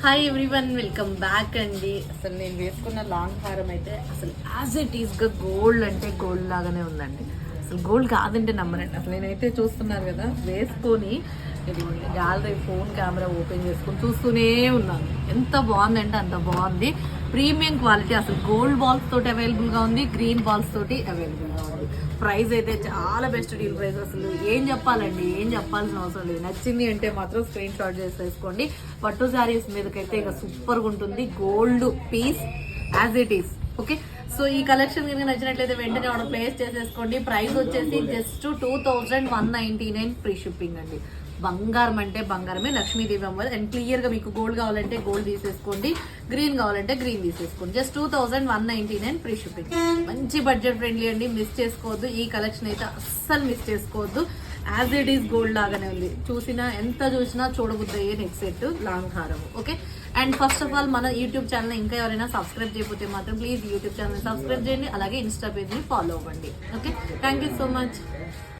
Hi everyone, welcome back అండి. అసలు నేను వేసుకున్న లాంగ్ హారం అయితే అసలు యాజ్ ఇట్ ఈస్గా గోల్డ్ అంటే గోల్డ్ లాగానే ఉందండి. అసలు గోల్డ్ కాదంటే నమ్మరండి. అసలు నేనైతే చూస్తున్నారు కదా, వేసుకొని ఇదిగోండి గ్యాలరీ ఫోన్ కెమెరా ఓపెన్ చేసుకొని చూస్తూనే ఉన్నాను. ఎంత బాగుందంటే అంత బాగుంది. ప్రీమియం క్వాలిటీ, అసలు గోల్డ్ బాల్స్ తోటి అవైలబుల్గా ఉంది, గ్రీన్ బాల్స్ తోటి అవైలబుల్గా ఉంది. ప్రైస్ అయితే చాలా బెస్ట్ డీల్ ప్రైస్. అసలు ఏం చెప్పాలండి, ఏం చెప్పాల్సిన అవసరం లేదు. నచ్చింది అంటే మాత్రం స్క్రీన్ షాట్ చేసి వేసుకోండి. పట్టు శారీస్ మీదకైతే ఇక సూపర్గా ఉంటుంది. Gold piece as it is. Okay, so ఈ కలెక్షన్ కనుక నచ్చినట్లయితే వెంటనే ఆర్డర్ ప్లేస్ చేసేసుకోండి. ప్రైస్ వచ్చేసి జస్ట్ 2199 ఫ్రీ షిప్పింగ్ అండి. బంగారం అంటే బంగారమే, లక్ష్మీదేవి అమ్మవారు. అండ్ క్లియర్గా మీకు గోల్డ్ కావాలంటే గోల్డ్ తీసేసుకోండి, గ్రీన్ కావాలంటే గ్రీన్ తీసేసుకోండి. Just 2199 free shipping. మంచి బడ్జెట్ ఫ్రెండ్లీ అండి, మిస్ చేసుకోవద్దు. ఈ కలెక్షన్ అయితే అస్సలు మిస్ చేసుకోవద్దు. యాజ్ ఇట్ ఈస్ గోల్డ్ లాగానే ఉంది. ఎంత చూసినా చూడబుద్ది అయ్యే నెక్స్ట్ సెట్ లాంగ్ హారం. Okay, and first of all మన యూట్యూబ్ ఛానల్ ఇంకా ఎవరైనా సబ్స్క్రైబ్ చేయకపోతే మాత్రం ప్లీజ్ యూట్యూబ్ ఛానల్ సబ్స్క్రైబ్ చేయండి. అలాగే ఇన్స్టా పేజ్ని ఫాలో అవ్వండి. Okay, thank you so much.